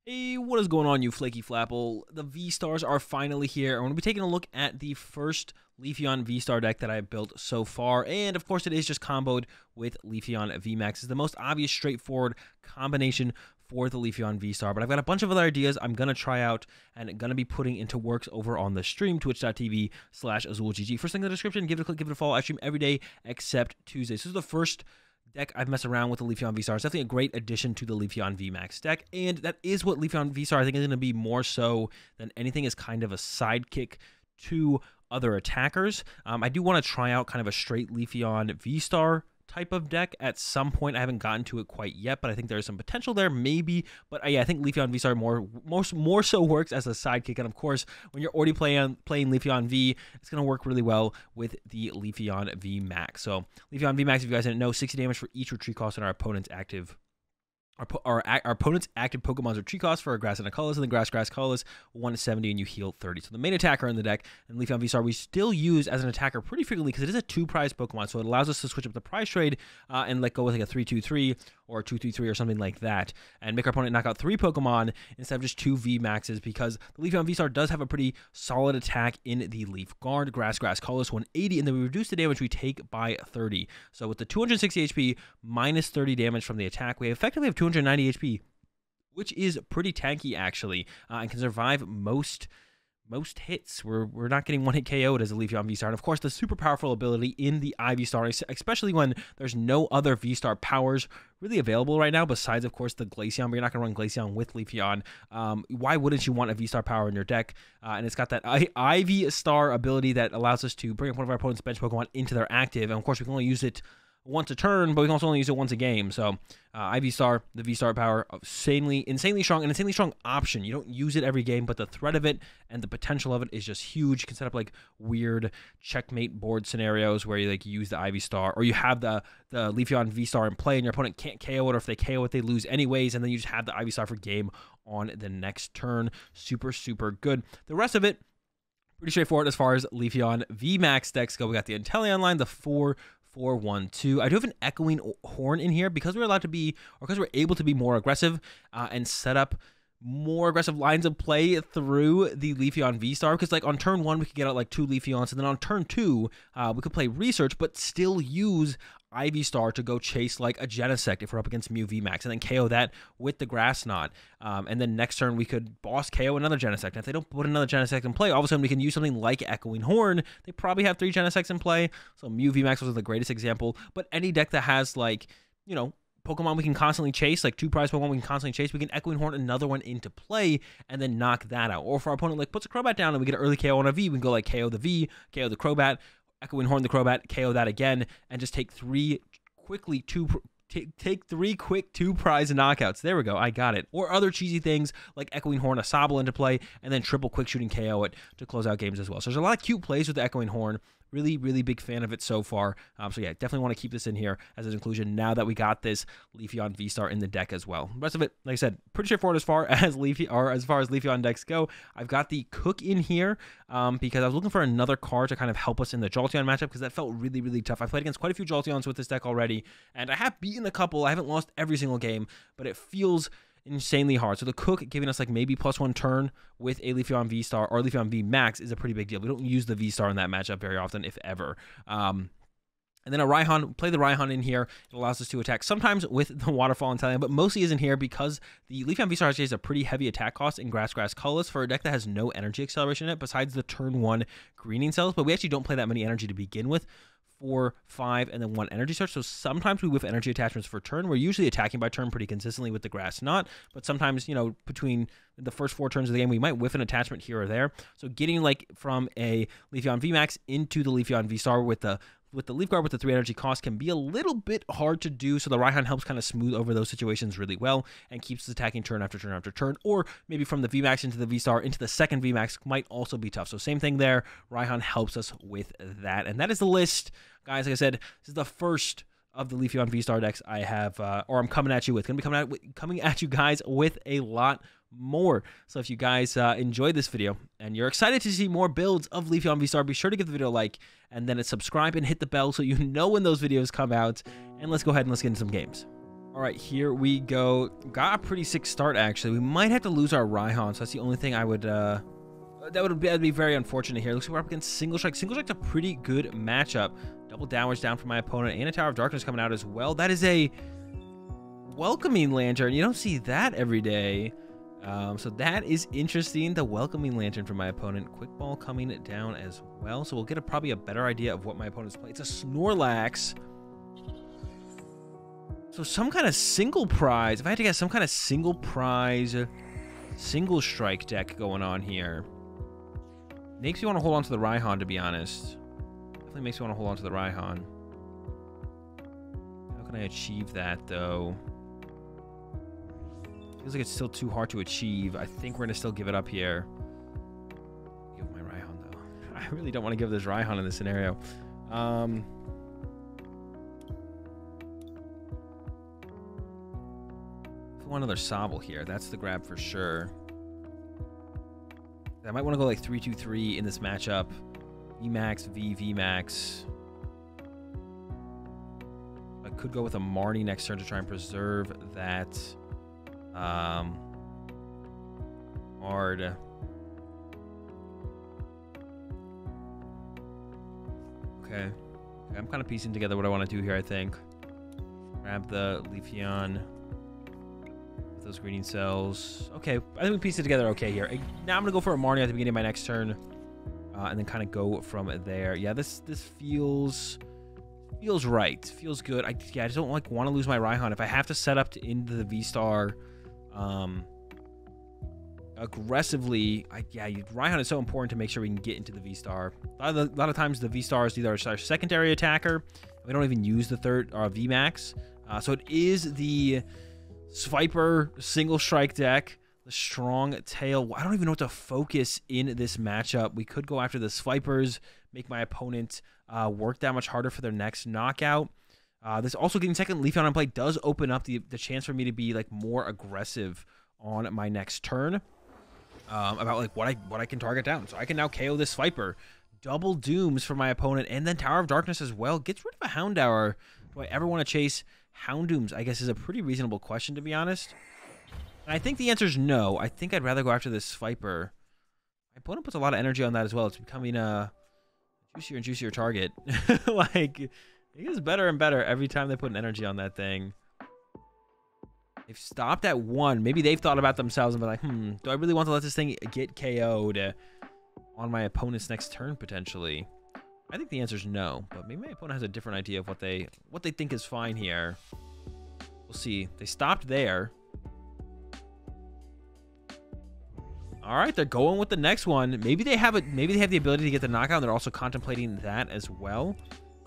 Hey, what is going on, you flaky flapple? The V-Stars are finally here. I'm going to be taking a look at the first Leafeon VSTAR deck that I've built so far, and of course it is just comboed with Leafeon VMAX. It's the most obvious, straightforward combination for the Leafeon VSTAR, but I've got a bunch of other ideas I'm going to try out and going to be putting into works over on the stream, twitch.tv/AzulGG. First link in the description, give it a click, give it a follow. I stream every day except Tuesdays. This is the first deck I've messed around with the Leafeon VSTAR. It's definitely a great addition to the Leafeon VMAX deck, and that is what Leafeon VSTAR I think is going to be more so than anything, is kind of a sidekick to other attackers. I do want to try out kind of a straight Leafeon VSTAR type of deck at some point. I haven't gotten to it quite yet, but I think there's some potential there, maybe. But yeah, I think Leafeon VSTAR more so works as a sidekick, and of course, when you're already playing Leafeon V, it's going to work really well with the Leafeon VMAX. So Leafeon VMAX, if you guys didn't know, 60 damage for each retreat cost in our opponent's active. Our opponent's active Pokemon's retreat cost for a grass and a colorless, and the grass colorless 170, and you heal 30. So the main attacker in the deck, and Leafeon VSTAR we still use as an attacker pretty frequently because it is a 2-prize Pokemon, so it allows us to switch up the prize trade and let go with like a 3-2-3 or a 2-3-3 or something like that, and make our opponent knock out 3 Pokemon instead of just 2 VMAXs, because the Leafeon VSTAR does have a pretty solid attack in the Leaf Guard, grass colorless 180, and then we reduce the damage we take by 30. So with the 260 HP minus 30 damage from the attack, we effectively have 290 HP, which is pretty tanky actually, and can survive most hits. We're not getting one-hit KO'd as a Leafeon VSTAR, and of course the super powerful ability in the IV-Star, especially when there's no other VSTAR powers really available right now besides of course the Glaceon, but you're not going to run Glaceon with Leafeon. Why wouldn't you want a VSTAR power in your deck? And it's got that IV-Star ability that allows us to bring up one of our opponent's bench Pokemon into their active, and of course we can only use it once a turn, but we can also only use it once a game. So IV-Star, the VSTAR power, insanely strong, an insanely strong option. You don't use it every game, but the threat of it and the potential of it is just huge. You can set up like weird checkmate board scenarios where you like use the IV-Star, or you have the Leafeon VSTAR in play and your opponent can't KO it, or if they KO it, they lose anyways, and then you just have the IV-Star for game on the next turn. Super good. The rest of it, pretty straightforward as far as Leafeon VMAX decks go. We got the Inteleon line, the 4-4-1-2. I do have an Echoing Horn in here because we're allowed to be, or because we're able to be more aggressive and set up more aggressive lines of play through the Leafeon VSTAR, because like on turn 1 we could get out like 2 Leafeons, and then on turn 2 we could play Research but still use IV-Star to go chase like a Genesect if we're up against Mew VMAX, and then KO that with the Grass Knot. And then next turn we could boss KO another Genesect. And if they don't put another Genesect in play, all of a sudden we can use something like Echoing Horn. They probably have 3 Genesects in play, so Mew VMAX was the greatest example. But any deck that has like, you know, Pokemon we can constantly chase, like 2-prize Pokemon we can constantly chase, we can Echoing Horn another one into play and then knock that out. Or if our opponent like puts a Crobat down and we get an early KO on a V, we can go like KO the V, KO the Crobat, Echoing Horn the Crobat, KO that again, and just take 3 quick 2-prize knockouts. There we go, I got it. Or other cheesy things like Echoing Horn a Sobble into play, and then triple quick shooting KO it to close out games as well. So there's a lot of cute plays with the Echoing Horn. Really big fan of it so far. So yeah, definitely want to keep this in here as an inclusion now that we got this Leafeon VSTAR in the deck as well. The rest of it, like I said, pretty straightforward as far as Leafeon decks go. I've got the Cook in here because I was looking for another card to kind of help us in the Jolteon matchup, because that felt really tough. I've played against quite a few Jolteons with this deck already, and I have beaten a couple. I haven't lost every single game, but it feels insanely hard. So the Cook giving us like maybe +1 turn with a Leafeon VSTAR or Leafeon VMAX is a pretty big deal. We don't use the VSTAR in that matchup very often, if ever. And then a Raihan, play the Raihan in here. It allows us to attack sometimes with the Waterfall Inteleon, but mostly isn't here because the Leafeon VSTAR has a pretty heavy attack cost in grass colorless for a deck that has no energy acceleration in it besides the turn 1 greening cells, but we actually don't play that many energy to begin with. 4, 5, and then 1 energy search. So sometimes we whiff energy attachments for turn. We're usually attacking by turn pretty consistently with the Grass Knot, but sometimes, you know, between the first 4 turns of the game, we might whiff an attachment here or there. So getting like from a Leafeon VMAX into the Leafeon VSTAR with the Leaf Guard with the 3 energy cost can be a little bit hard to do, so the Raihan helps kind of smooth over those situations really well and keeps us attacking turn after turn after turn, or maybe from the VMAX into the VSTAR into the second VMAX might also be tough. So same thing there, Raihan helps us with that, and that is the list. Guys, like I said, this is the first of the Leafeon VSTAR decks I have, or I'm coming at you with. Going to be coming at you guys with a lot more. So if you guys enjoyed this video and you're excited to see more builds of Leafeon VSTAR, be sure to give the video a like and then subscribe and hit the bell so you know when those videos come out. And let's go ahead and let's get into some games. All right, here we go. Got a pretty sick start, actually. We might have to lose our Raihan, so that's the only thing I would... that'd be very unfortunate here. Looks like we're up against SingleStrike. SingleStrike's a pretty good matchup. Double downwards down from my opponent, and a Tower of Darkness coming out as well. That is a welcoming lantern. You don't see that every day. So that is interesting. The welcoming lantern from my opponent. Quick ball coming down as well. So we'll get probably a better idea of what my opponent's playing. It's a Snorlax. So some kind of single prize. If I had to guess, some kind of single prize, single strike deck going on here. Makes me want to hold on to the Raihan, to be honest. Definitely makes me want to hold on to the Raihan. How can I achieve that, though? Feels like it's still too hard to achieve. I think we're going to still give it up here. Give my Raihan, though. I really don't want to give this Raihan in this scenario. One other Sobble here. That's the grab for sure. I might want to go like 3-2-3 in this matchup. VMAX, VMAX. I could go with a Marnie next turn to try and preserve that hard. Okay. I'm kind of piecing together what I want to do here, I think. Grab the Leafeon. Those greening cells. Okay, I think we pieced it together okay here. Now I'm gonna go for a Marnie at the beginning of my next turn, and then kind of go from there. Yeah, this feels right. Feels good. I just don't want to lose my Raihan. If I have to set up into the VSTAR aggressively, Raihan is so important to make sure we can get into the VSTAR. A lot of times the VSTAR is either our secondary attacker. We don't even use the third VMAX. So it is the Swiper single strike deck, the strong tail. I don't even know what to focus in this matchup. We could go after the Swipers, make my opponent work that much harder for their next knockout. This also getting second Leafeon on play does open up the chance for me to be like more aggressive on my next turn about like what I can target down. So I can now KO this Swiper. Double dooms for my opponent, and then Tower of Darkness as well. Gets rid of a Houndour. Do I ever want to chase Houndooms? I guess is a pretty reasonable question, to be honest. And I think the answer is no. I think I'd rather go after this Swiper. My opponent puts a lot of energy on that as well. It's becoming a juicier and juicier target. Like, it gets better and better every time they put an energy on that thing. They've stopped at 1. Maybe they've thought about themselves and been like, do I really want to let this thing get KO'd on my opponent's next turn, potentially? I think the answer is no, but maybe my opponent has a different idea of what they think is fine here. We'll see. They stopped there. All right, they're going with the next one. Maybe they have the ability to get the knockout, and they're also contemplating that as well.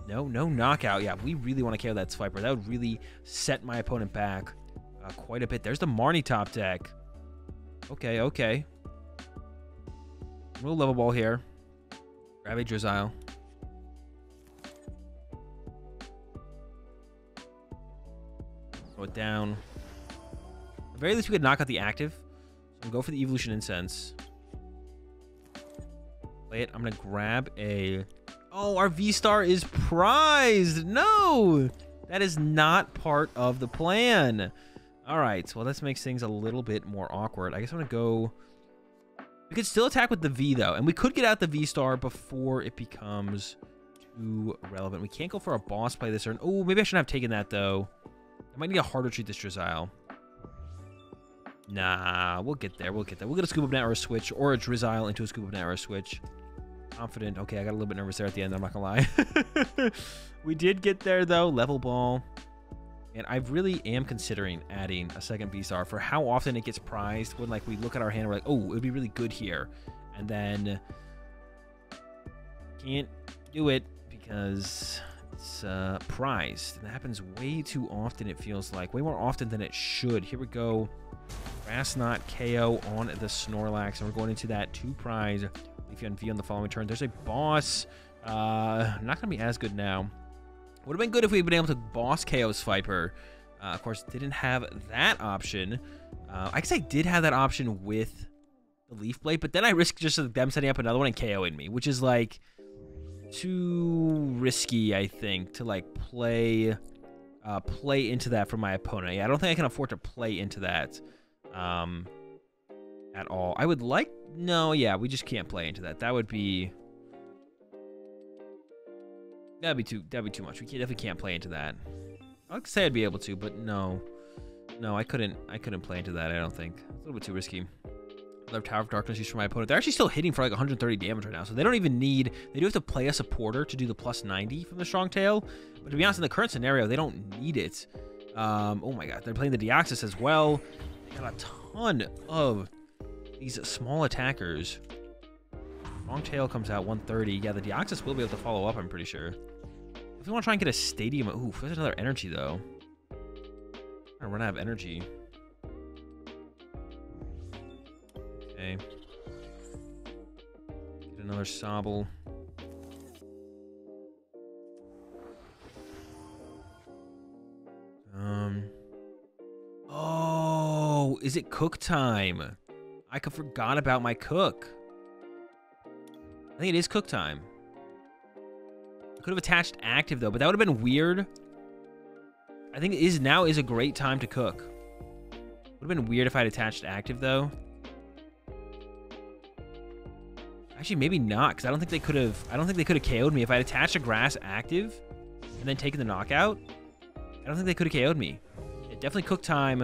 No knockout. Yeah, we really want to KO that Swiper. That would really set my opponent back quite a bit. There's the Marnie top deck. Okay. A little level ball here. Grab a Drizzile. Throw it down. At the very least, we could knock out the active. So I'm going to go for the Evolution Incense. Play it. I'm going to grab a... Oh, our VSTAR is prized. No! That is not part of the plan. All right. Well, this makes things a little bit more awkward. I guess I'm going to go... We could still attack with the V, though. And we could get out the VSTAR before it becomes too relevant. We can't go for a boss play this turn. Oh, maybe I shouldn't have taken that, though. I might need a harder treat this Drizzile. Nah, we'll get there. We'll get a Scoop of Net or a switch, or a Drizzile into a Scoop of Net or a switch. Confident. Okay, I got a little bit nervous there at the end, I'm not gonna lie. We did get there, though. Level ball. And I really am considering adding a second VSTAR for how often it gets prized when, like, we look at our hand and we're like, oh, it would be really good here. And then can't do it because it's prized. And that happens way too often, it feels like. Way more often than it should. Here we go. Grass Knot KO on the Snorlax. And we're going into that 2 prize Leafeon V on the following turn. There's a boss. Not going to be as good now. Would have been good if we'd been able to boss KO Swiper. Of course, didn't have that option. I guess I did have that option with the Leaf Blade, but then I risked just them setting up another one and KOing me, which is, like, too risky, I think, to, like, play play into that for my opponent. Yeah, I don't think I can afford to play into that at all. I would like... No, yeah, we just can't play into that. That would be... That'd be too much. We definitely can't play into that. I'd say I'd be able to, but no. No, I couldn't play into that, I don't think. It's a little bit too risky. Another Tower of Darkness used for my opponent. They're actually still hitting for like 130 damage right now, so they don't even need... They do have to play a supporter to do the plus 90 from the Strong Tail, but to be honest, in the current scenario, they don't need it. Oh my god, they're playing the Deoxys as well. They got a ton of these small attackers. Strong Tail comes out 130. Yeah, the Deoxys will be able to follow up, I'm pretty sure. If we want to try and get a Stadium... Ooh, there's another energy, though. I'm gonna run out of energy. Okay. Get another Sobble. Oh, is it cook time? I forgot about my cook. I think it is cook time. I could have attached active though, but that would have been weird. I think now is a great time to cook. Would have been weird if I'd attached active though. Actually, maybe not, because I don't think they could have KO'd me if I'd attached a grass active and then taken the knockout. I don't think they could have KO'd me. Yeah, definitely cook time.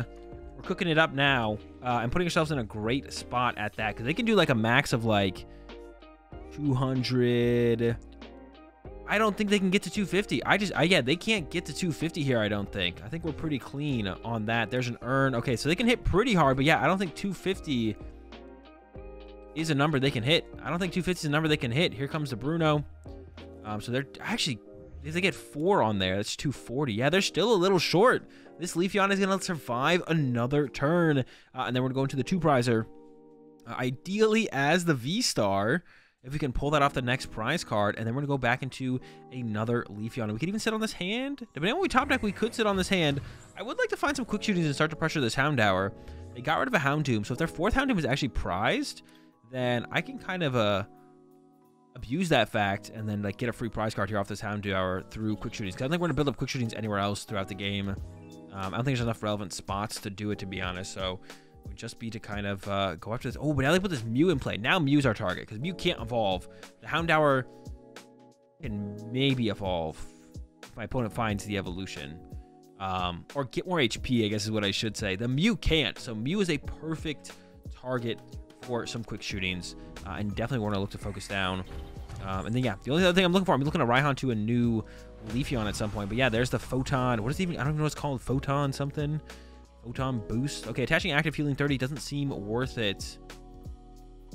We're cooking it up now and putting ourselves in a great spot at that, because they can do like a max of like 200. I don't think they can get to 250. Yeah, they can't get to 250 here, I don't think. I think we're pretty clean on that. There's an urn. Okay, so they can hit pretty hard, but yeah, I don't think 250 is a number they can hit. I don't think 250 is a number they can hit. Here comes the Bruno. So they're actually, if they get 4 on there, that's 240. Yeah, they're still a little short. This Leafeon is going to survive another turn. And then we're going to the 2-prizer. Ideally as the VSTAR, if we can pull that off the next prize card, and then we're going to go back into another Leafeon. And we could even sit on this hand. Depending on what we top deck, we could sit on this hand. I would like to find some quick shootings and start to pressure this Houndour. They got rid of a Houndoom, so if their 4th Houndoom is actually prized, then I can kind of abuse that fact and then like get a free prize card here off this Houndour through quick shootings. Because I don't think we're going to build up quick shootings anywhere else throughout the game. I don't think there's enough relevant spots to do it, to be honest. So it would just be to kind of go after this. Oh, but now they put this Mew in play. Now Mew's our target, because Mew can't evolve. The Houndour can maybe evolve if my opponent finds the evolution. Or get more HP, I guess is what I should say. The Mew can't. So Mew is a perfect target for some quick shootings, and definitely want to look to focus down. And then, yeah, the only other thing I'm looking for, I'm looking to Raihan to a new Leafeon at some point. But yeah, there's the Photon. What is it even? I don't even know what it's called. Photon something. Photon boost. Okay, attaching active healing 30 doesn't seem worth it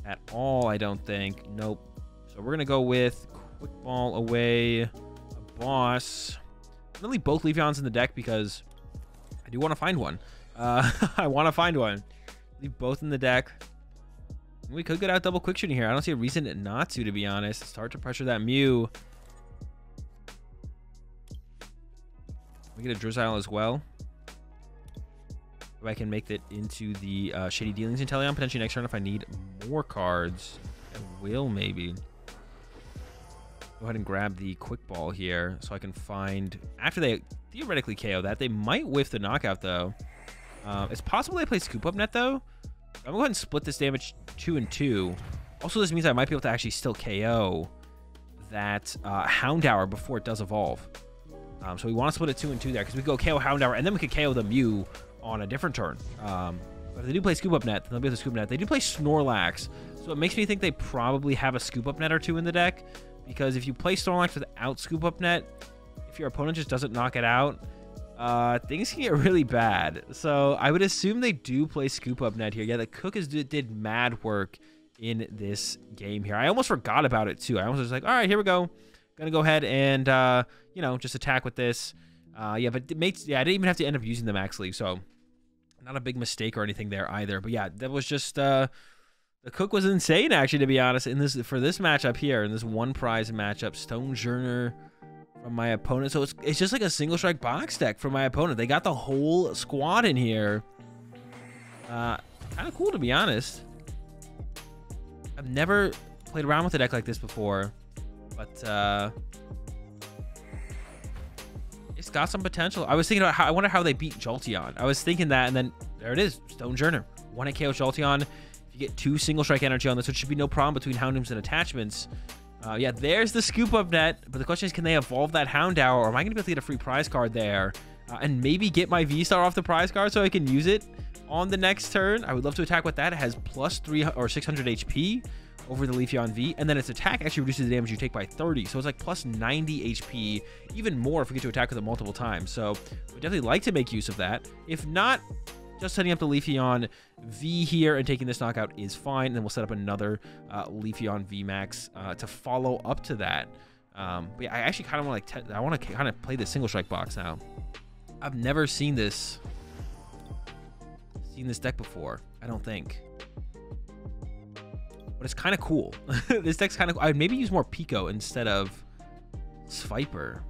at all, I don't think. Nope. So we're going to go with Quick Ball away, a boss. I'm going to leave both Leafeons in the deck because I do want to find one. I want to find one. Leave both in the deck. We could get out double quick shooting here. I don't see a reason not to be honest. Start to pressure that Mew. We get a Drizzile as well. If I can make it into the Shady Dealings Inteleon potentially next turn if I need more cards. I will maybe. Go ahead and grab the Quick Ball here so I can find... After they theoretically KO that, they might whiff the knockout though. It's possible they play Scoop Up Net though. I'm going to go ahead and split this damage 2 and 2. Also, this means I might be able to actually still KO that Houndour before it does evolve. So we want to split it 2 and 2 there, because we go KO Houndour, and then we could KO the Mew on a different turn. But if they do play Scoop Up Net, then they'll be able to Scoop Net. They do play Snorlax, so it makes me think they probably have a Scoop Up Net or 2 in the deck, because if you play Snorlax without Scoop Up Net, if your opponent just doesn't knock it out, things can get really bad. So I would assume they do play Scoop Up Net here. Yeah, the Cook did mad work in this game here. I almost forgot about it too. I almost was like, all right, here we go. Gonna go ahead and you know, just attack with this. Yeah, but it makes, yeah, I didn't even have to end up using the Max Leaf, so not a big mistake or anything there either. But yeah, that was just the Cook was insane actually, to be honest, in this for this matchup here, in this one prize matchup. Stonejourner from my opponent. So it's just like a SingleStrike Box deck from my opponent. They got the whole squad in here. Kind of cool, to be honest. I've never played around with a deck like this before, but It's got some potential. I was thinking about how, I wonder how they beat Jolteon. I was thinking that, and then there it is. Stonejourner. 1-hit KO Jolteon. If you get 2 single strike energy on this, which should be no problem between Houndooms and attachments. Yeah, there's the scoop up net. But the question is, can they evolve that Houndour, or am I going to be able to get a free prize card there? And maybe get my V-Star off the prize card so I can use it on the next turn. I would love to attack with that. It has plus 300 or 600 HP over the Leafeon V, and then its attack actually reduces the damage you take by 30, so it's like plus 90 HP, even more if we get to attack with it multiple times. So we'd definitely like to make use of that. If not, just setting up the Leafeon V here and taking this knockout is fine, and then we'll set up another Leafeon VMAX to follow up to that. But yeah, I actually kind of want to I want to kind of play the SingleStrike box now. I've never seen this deck before, I don't think. But it's kind of cool. This deck's kind of cool. I'd maybe use more Pico instead of Sviper.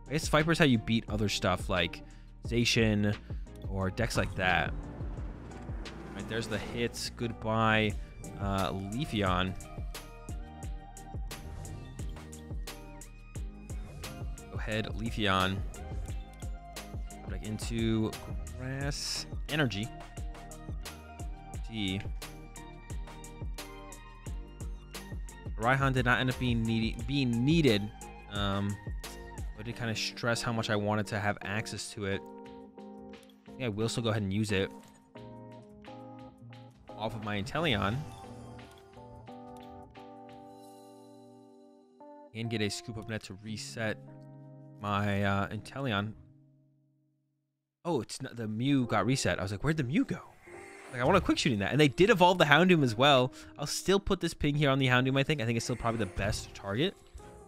I guess Sviper is how you beat other stuff like Zacian or decks like that. All right, there's the hits. Goodbye, Leafeon. Go ahead, Leafeon. Back into Grass Energy. Gee. Raihan did not end up being needed. I did kind of stress how much I wanted to have access to it. Yeah, I will still go ahead and use it off of my Inteleon. And get a scoop up net to reset my Inteleon. Oh, it's not, the Mew got reset. I was like, where'd the Mew go? Like, I want to quick shooting that. And they did evolve the Houndoom as well. I'll still put this ping here on the Houndoom, I think. I think it's still probably the best target.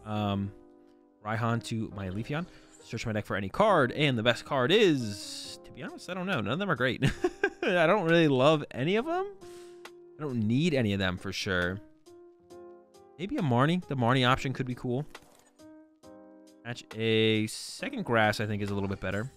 Raihan to my Leafeon. Search my deck for any card. And the best card is, to be honest, I don't know. None of them are great. I don't really love any of them. I don't need any of them for sure. Maybe a Marnie. The Marnie option could be cool. Match a second Grass, I think, is a little bit better.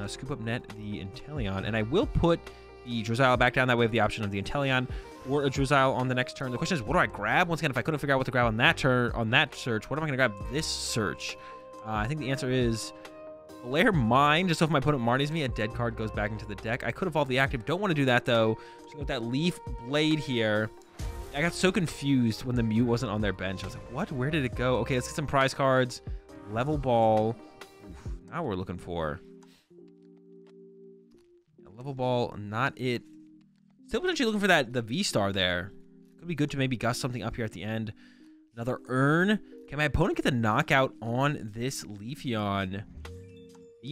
Scoop up net the Inteleon. And I will put the Drizzile back down. That way I have the option of the Inteleon or a Drizzile on the next turn. The question is, what do I grab? Once again, if I couldn't figure out what to grab on that turn, on that search, what am I going to grab this search? I think the answer is Lair Mine, just so if my opponent Marnies me, a dead card goes back into the deck. I could evolve the active. Don't want to do that, though. So with that Leaf Blade here, I got so confused when the Mew wasn't on their bench. I was like, what? Where did it go? Okay, let's get some prize cards. Level Ball. Oof, now we're looking for Level Ball, not it. Still potentially looking for the V-Star there. Could be good to maybe gust something up here at the end. Another Urn. Can my opponent get the knockout on this Leafeon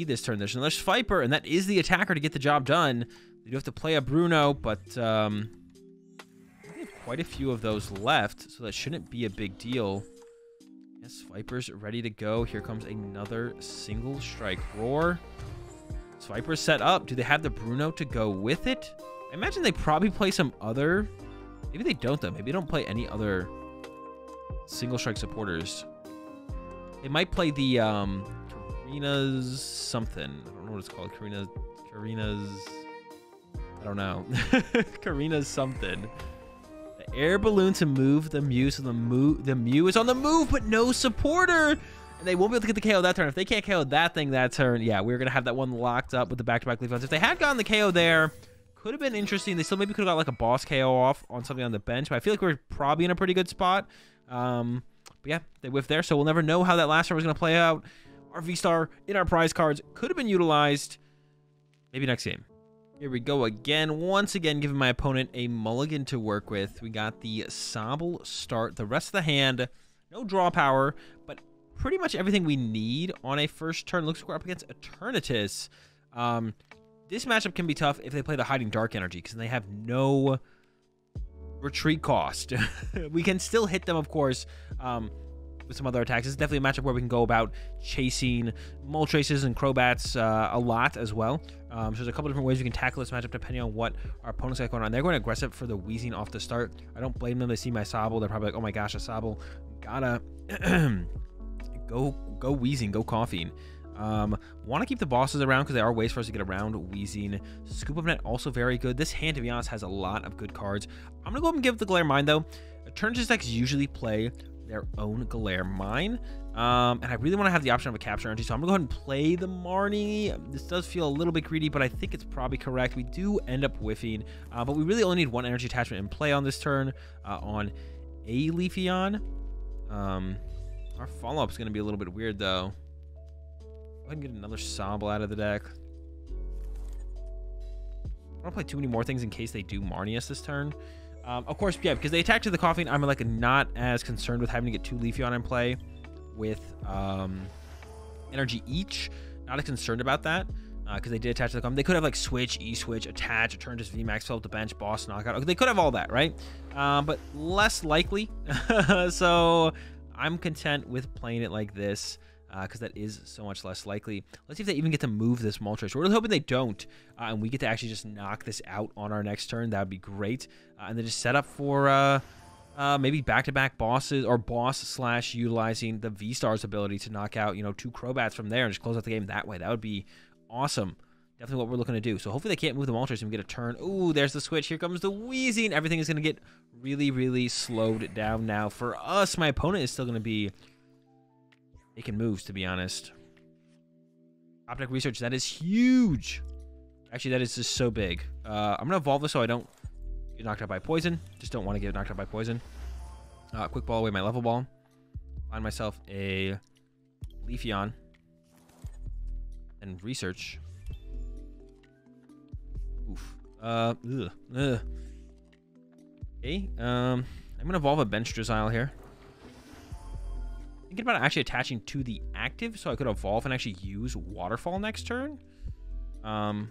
this turn? There's another Sviper, and that is the attacker to get the job done. They do have to play a Bruno, but we have quite a few of those left, so that shouldn't be a big deal. Yes, Viper's ready to go. Here comes another single strike roar. Sviper's set up. Do they have the Bruno to go with it? I imagine they probably play some other... Maybe they don't, though. Maybe they don't play any other single strike supporters. They might play the Karina's something. I don't know what it's called. Karina's... I don't know. Karina's something. The air balloon to move the Mew. So the Mew is on the move, but no supporter. And they won't be able to get the KO that turn. If they can't KO that thing that turn, yeah, we're going to have that one locked up with the back-to-back Leafeons. If they had gotten the KO there, could have been interesting. They still maybe could have got like a boss KO off on something on the bench. But I feel like we're probably in a pretty good spot. But yeah, they whiffed there. So we'll never know how that last turn was going to play out. Our V-Star in our prize cards could have been utilized. Maybe next game. Here we go again. Once again, giving my opponent a mulligan to work with. We got the Sobble start. The rest of the hand, no draw power, but pretty much everything we need on a first turn. Looks like we're up against Eternatus. This matchup can be tough if they play the Hiding Dark Energy, because they have no retreat cost. We can still hit them, of course, with some other attacks. It's definitely a matchup where we can go about chasing Moltres and Crobats a lot as well. So there's a couple different ways we can tackle this matchup depending on what our opponents got going on. They're going aggressive for the Wheezing off the start. I don't blame them. They see my Sobble. They're probably like, oh my gosh, a Sobble. Gotta go Wheezing, go Coughing. Want to keep the bosses around because there are ways for us to get around Wheezing. Scoop Up Net also very good. This hand, to be honest, has a lot of good cards. I'm going to go up and give it the Glare Mine, though. Eternatus decks usually play their own Galare Mine. And I really want to have the option of a capture energy, so I'm gonna go ahead and play the Marnie. This does feel a little bit greedy, but I think it's probably correct. We do end up whiffing, but we really only need one energy attachment in play on this turn on a Leafeon. Our follow-up is going to be a little bit weird, though. Go ahead and get another Sobble out of the deck. I don't play too many more things in case they do Marnie us this turn. Of course, yeah, because they attack to the Coughing, I'm like not as concerned with having to get 2 Leafeon in play with energy each. Not as concerned about that because they did attach to the Coughing. They could have like switch, E-switch, attach, Eternatus, VMAX, fill up the bench, boss, knockout. Okay, they could have all that, right? But less likely. So I'm content with playing it like this. Because that is so much less likely. Let's see if they even get to move this Moltres. We're really hoping they don't, and we get to actually just knock this out on our next turn. That would be great. And then just set up for maybe back-to-back bosses, or boss / utilizing the VSTAR's ability to knock out, 2 Crobats from there and just close out the game that way. That would be awesome. Definitely what we're looking to do. So hopefully they can't move the Moltres and we get a turn. Ooh, there's the switch. Here comes the Wheezing. Everything is going to get really, really slowed down now. For us, my opponent is still going to be making moves, to be honest. Top deck research, that is huge. Actually, that is just so big. I'm going to evolve this so I don't get knocked out by poison. Just don't want to get knocked out by poison. Quick ball away my level ball. Find myself a Leafeon. And research. Oof. Okay. I'm going to evolve a bench Drizzile here. Thinking about actually attaching to the active so I could evolve and actually use Waterfall next turn. The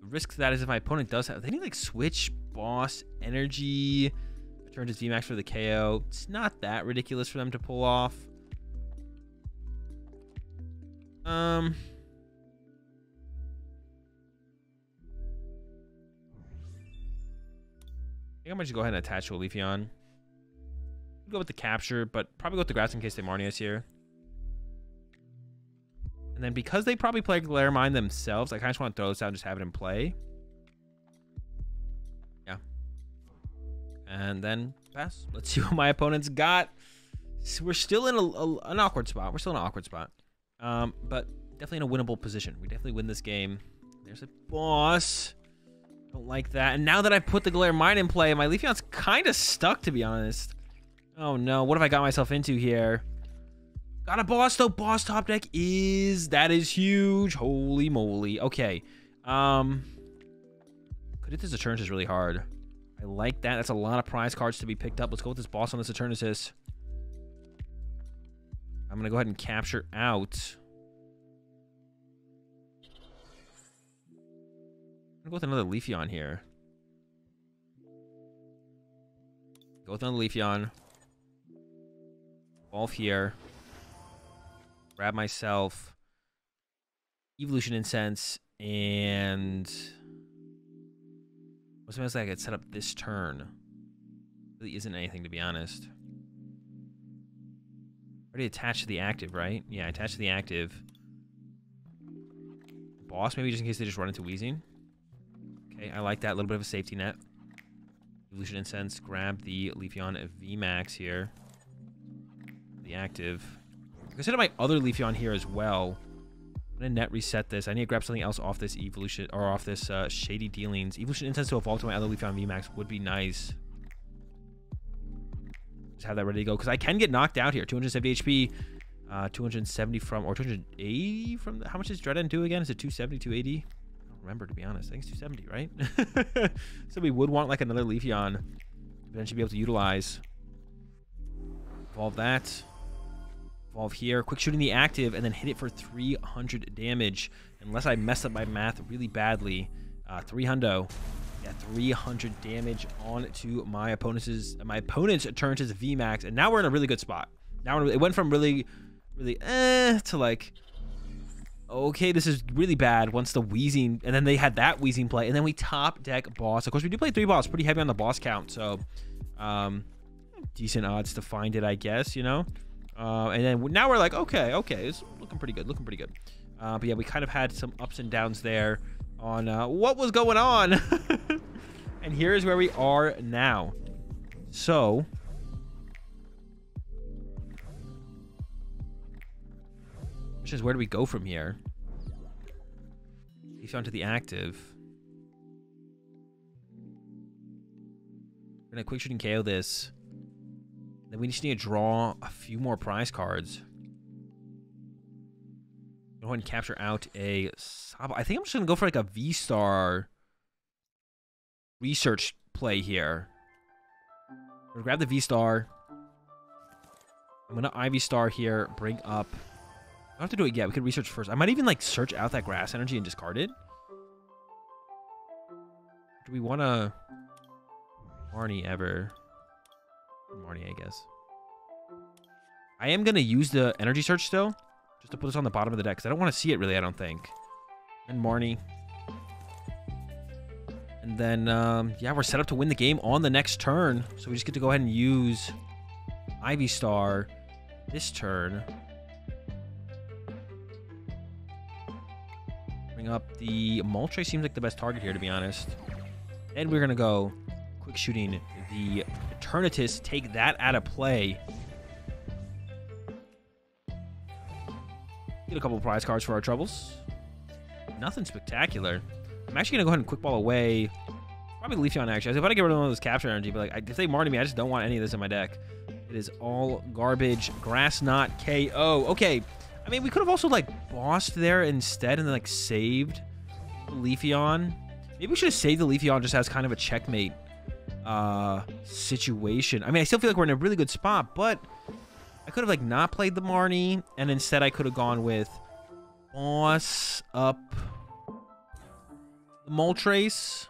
risk to that is if my opponent does have... They need like switch, boss, energy, return to VMAX for the KO. It's not that ridiculous for them to pull off. I think I might just go ahead and attach to a Leafeon. Go with the capture, but probably go with the grass in case they Marnie us here. And then because they probably play Galare Mine themselves, I kind of just want to throw this out and just have it in play. Yeah. And then pass. Let's see what my opponent's got. So we're still in an awkward spot. We're still in an awkward spot. But definitely in a winnable position. We definitely win this game. There's a boss. Don't like that. And now that I've put the Galare Mine in play, my Leafeon's kind of stuck, to be honest. Oh no, what have I got myself into here? Got a boss though. Boss top deck is... That is huge. Holy moly. Okay. Could hit this Eternatus is really hard. I like that. That's a lot of prize cards to be picked up. Let's go with this boss on this Eternatus. I'm going to go ahead and capture out. I'm going to go with another Leafeon here. Go with another Leafeon. Evolve here. Grab myself Evolution Incense and what's the best I could set up this turn? Really isn't anything, to be honest. Already attached to the active, right? Yeah, attached to the active. Boss, maybe just in case they just run into Wheezing. Okay, I like that. A little bit of a safety net. Evolution Incense. Grab the Leafeon VMAX here. The active. I consider my other Leafeon here as well. I'm gonna net reset this. I need to grab something else off this evolution or off this Shady Dealings. Evolution Incense to evolve to my other Leafeon VMAX would be nice. Just have that ready to go because I can get knocked out here. 270 HP, 270 from, or 280 from. How much does Dreadend do again? Is it 270, 280? I don't remember, to be honest. I think it's 270, right? So we would want like another Leafeon to potentially be able to utilize. Evolve that. Evolve here. Quick shooting the active and then hit it for 300 damage. Unless I messed up my math really badly. 300. Yeah, 300 damage on to my opponent's Eternatus VMAX. And now we're in a really good spot. Now it went from really to like, okay, this is really bad once the Wheezing, and then they had that Wheezing play, and then we top deck boss. Of course, we do play 3 boss, pretty heavy on the boss count, so decent odds to find it, I guess, and then now we're like, okay, it's looking pretty good, but yeah, we kind of had some ups and downs there on what was going on. And here's where we are now. So Which is, where do we go from here? Leafeon to the active. We're gonna quick shooting KO this. Then we just need to draw a few more prize cards. Go ahead and capture out a Sabo. I think I'm just gonna go for like a VSTAR research play here. I'm gonna grab the VSTAR. I'm gonna Ivy Star here, bring up. I don't have to do it yet. We could research first. I might even like search out that grass energy and discard it. Do we want to Marnie ever? Marnie, I guess. I am gonna use the energy search still, just to put this on the bottom of the deck, because I don't want to see it really, I don't think. And Marnie. And then, yeah, we're set up to win the game on the next turn. So we just get to go ahead and use Ivy Star this turn. Bring up the Moltres. Seems like the best target here, to be honest. And we're going to go quick shooting the Eternatus. Take that out of play. Get a couple of prize cards for our troubles. Nothing spectacular. I'm actually going to go ahead and quick ball away. Probably Leafeon, actually. I was about to get rid of one of those capture energy, but like, if they Marnie me, I just don't want any of this in my deck. It is all garbage. Grass Knot KO. Okay. I mean, we could have also, like, bossed there instead and then, like, saved the Leafeon. Maybe we should have saved the Leafeon just as kind of a checkmate situation. I mean, I still feel like we're in a really good spot, but I could have, like, not played the Marnie, and instead I could have gone with boss up the Moltres.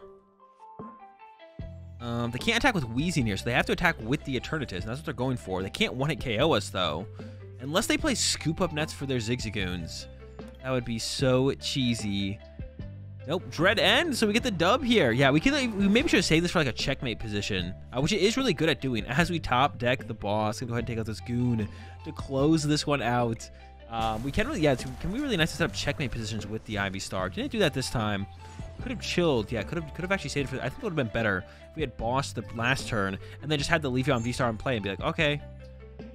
They can't attack with Wheezing here, so they have to attack with the Eternatus, and that's what they're going for. They can't one-hit KO us, though. Unless they play Scoop Up Nets for their Zigzagoons. That would be so cheesy. Nope, Dread End, so we get the dub here. Yeah, we maybe should have saved this for like a checkmate position, which it is really good at doing. As we top deck the boss, gonna go ahead and take out this Goon to close this one out. We can really, yeah, it can be really nice to set up checkmate positions with the Ivy Star. Didn't do that this time. Could have chilled. Yeah, could have actually saved it for. I think it would have been better if we had bossed the last turn and then just had the Leafeon VSTAR in play and be like, okay,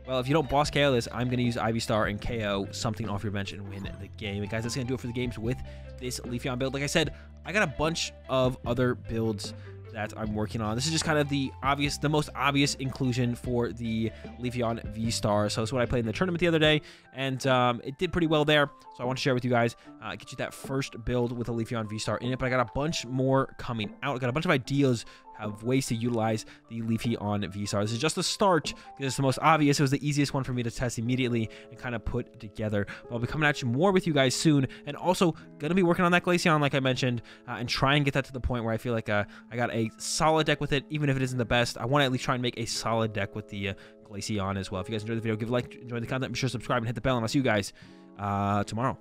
well, if you don't boss KO this, I'm going to use Ivy Star and KO something off your bench and win the game. And guys, that's going to do it for the games with this Leafeon build. Like I said, I got a bunch of other builds that I'm working on. This is just kind of the most obvious inclusion for the Leafeon VSTAR. So it's what I played in the tournament the other day, and it did pretty well there. So I want to share with you guys, get you that first build with a Leafeon VSTAR in it. But I got a bunch more coming out. I got a bunch of ideas of ways to utilize the Leafeon VSTAR. This is just the start because it's the most obvious. It was the easiest one for me to test immediately and kind of put together. But I'll be coming at you more with you guys soon, and also gonna be working on that Glaceon like I mentioned, and try and get that to the point where I feel like I got a solid deck with it, even if it isn't the best. I want to at least try and make a solid deck with the Glaceon as well. If you guys enjoyed the video, give a like, enjoy the content, be sure to subscribe and hit the bell, and I'll see you guys tomorrow.